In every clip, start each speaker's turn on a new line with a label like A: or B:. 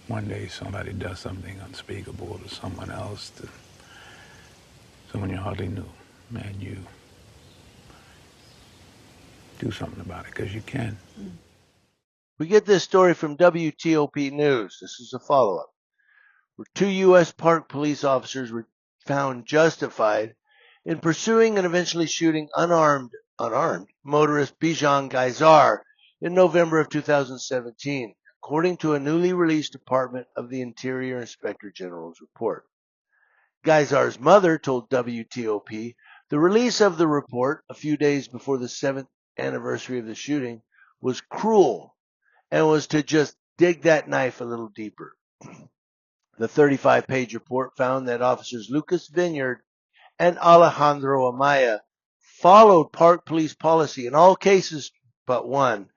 A: one day somebody does something unspeakable to someone else, to someone you hardly knew, and you do something about it because you can.
B: We get this story from WTOP News. This is a follow-up, where 2 U.S. Park police officers were found justified in pursuing and eventually shooting unarmed motorist Bijan Gaizar in November of 2017, according to a newly released Department of the Interior Inspector General's report. Gaizar's mother told WTOP the release of the report a few days before the 7th anniversary of the shooting was cruel and was to just dig that knife a little deeper. The 35-page report found that officers Lucas Vineyard and Alejandro Amaya followed park police policy in all cases but one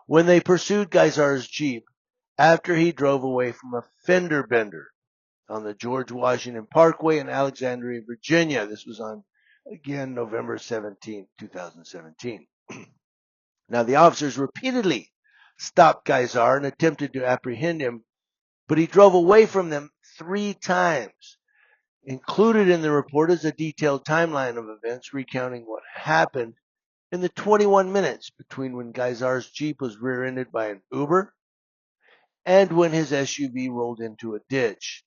B: when they pursued Gaizar's Jeep after he drove away from a fender bender on the George Washington Parkway in Alexandria, Virginia. This was on, again, November 17, 2017. Now, the officers repeatedly stopped Gaizar and attempted to apprehend him, but he drove away from them 3 times. Included in the report is a detailed timeline of events recounting what happened in the 21 minutes between when Gaizar's Jeep was rear-ended by an Uber and when his SUV rolled into a ditch,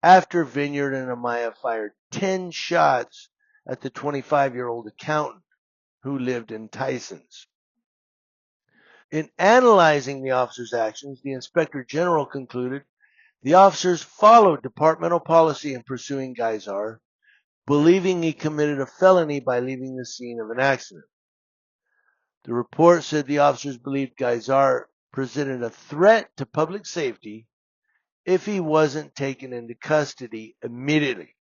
B: after Vineyard and Amaya fired 10 shots at the 25-year-old accountant who lived in Tysons. In analyzing the officers' actions, the Inspector General concluded the officers followed departmental policy in pursuing Gaizar, believing he committed a felony by leaving the scene of an accident. The report said the officers believed Gaizar presented a threat to public safety if he wasn't taken into custody immediately.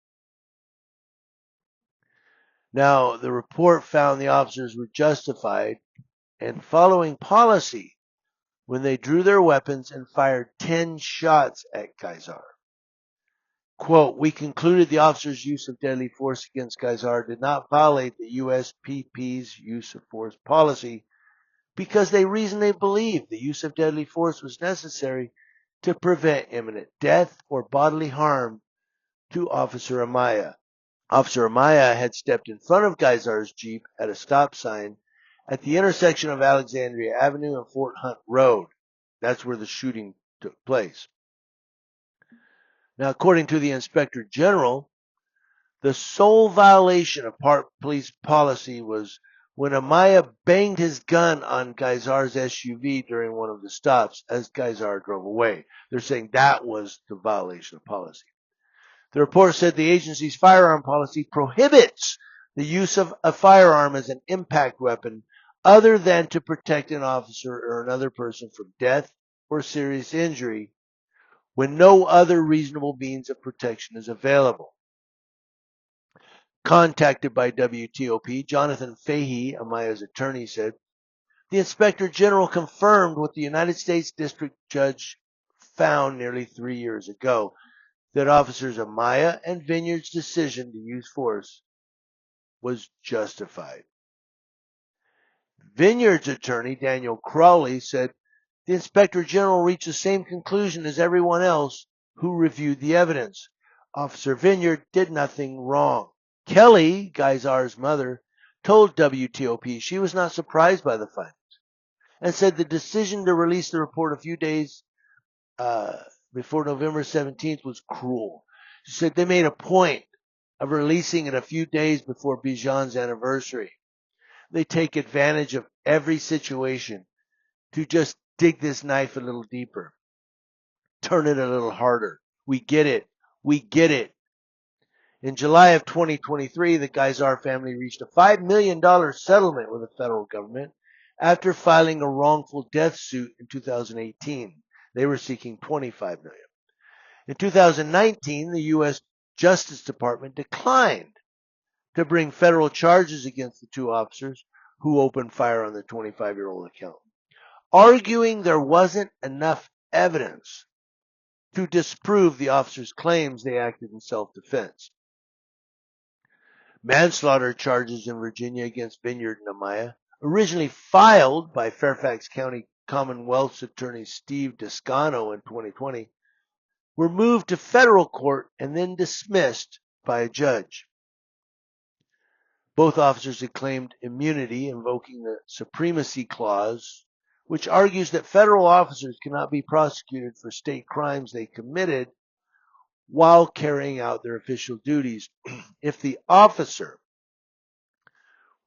B: Now, the report found the officers were justified in following policy when they drew their weapons and fired 10 shots at Gaizar. Quote, we concluded the officers' use of deadly force against Gaizar did not violate the USPP's use of force policy because they reasonably believed the use of deadly force was necessary to prevent imminent death or bodily harm to Officer Amaya. Officer Amaya had stepped in front of Gaizar's Jeep at a stop sign at the intersection of Alexandria Avenue and Fort Hunt Road. That's where the shooting took place. Now, according to the Inspector General, the sole violation of park police policy was when Amaya banged his gun on Gaizar's SUV during one of the stops as Gaizar drove away. They're saying that was the violation of policy. The report said the agency's firearm policy prohibits the use of a firearm as an impact weapon other than to protect an officer or another person from death or serious injury when no other reasonable means of protection is available. Contacted by WTOP, Jonathan Fahey, Amaya's attorney, said, the Inspector General confirmed what the United States District Judge found nearly 3 years ago, that Officers Amaya and Vineyard's decision to use force was justified. Vineyard's attorney, Daniel Crowley, said the Inspector General reached the same conclusion as everyone else who reviewed the evidence. Officer Vineyard did nothing wrong. Kelly, Gaizar's mother, told WTOP she was not surprised by the findings and said the decision to release the report a few days before November 17th was cruel. She said they made a point of releasing it a few days before Bijan's anniversary. They take advantage of every situation to just dig this knife a little deeper, turn it a little harder. We get it. We get it. In July of 2023, the Gaizar family reached a $5 million settlement with the federal government after filing a wrongful death suit in 2018. They were seeking $25 million. In 2019, the U.S. Justice Department declined to bring federal charges against the 2 officers who opened fire on the 25-year-old accountant, arguing there wasn't enough evidence to disprove the officers' claims they acted in self-defense. Manslaughter charges in Virginia against Vineyard and Amaya, originally filed by Fairfax County Commonwealth's attorney Steve Descano in 2020, were moved to federal court and then dismissed by a judge. Both officers had claimed immunity, invoking the Supremacy Clause, which argues that federal officers cannot be prosecuted for state crimes they committed while carrying out their official duties if the officer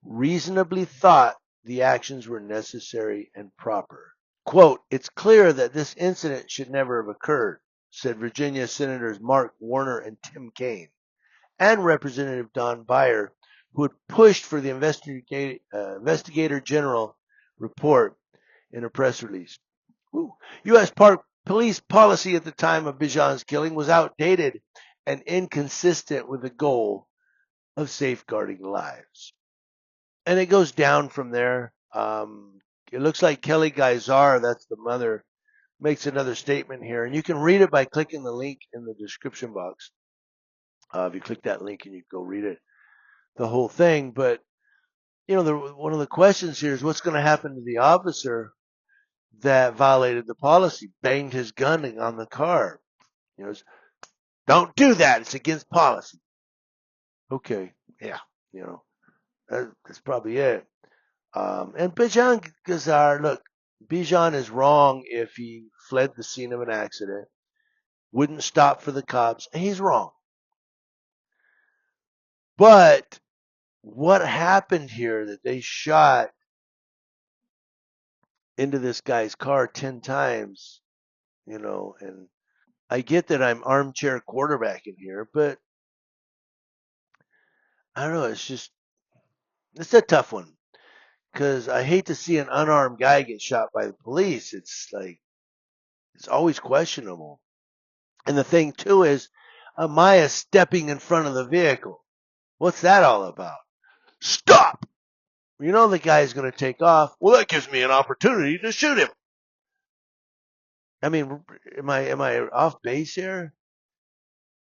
B: reasonably thought the actions were necessary and proper. Quote, "It's clear that this incident should never have occurred," said Virginia Senators Mark Warner and Tim Kaine, and Representative Don Beyer, who had pushed for the Investigator General report in a press release. U.S. Park Police policy at the time of Bijan's killing was outdated and inconsistent with the goal of safeguarding lives. And it goes down from there. It looks like Kelly Geisar, that's the mother, makes another statement here. And you can read it by clicking the link in the description box. If you click that link and you go read it, the whole thing. But, one of the questions here is what's going to happen to the officer that violated the policy, banged his gun on the car. Don't do that. It's against policy. Okay. Yeah. That's probably it. And Bijan Geisar, look, Bijan is wrong if he fled the scene of an accident, wouldn't stop for the cops. He's wrong. But what happened here that they shot into this guy's car 10 times, and I get that I'm armchair quarterbacking here, but I don't know, it's a tough one. Because I hate to see an unarmed guy get shot by the police. It's always questionable. And the thing, too, is Amaya stepping in front of the vehicle. What's that all about? Stop! The guy's going to take off. Well, that gives me an opportunity to shoot him. I mean, am I off base here?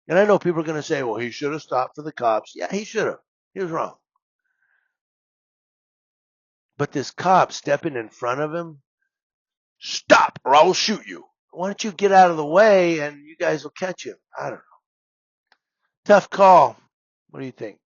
B: And I know people are going to say, well, he should have stopped for the cops. Yeah, he should have. He was wrong. But this cop stepping in front of him, stop or I will shoot you. Why don't you get out of the way and you guys will catch him? I don't know. Tough call. What do you think?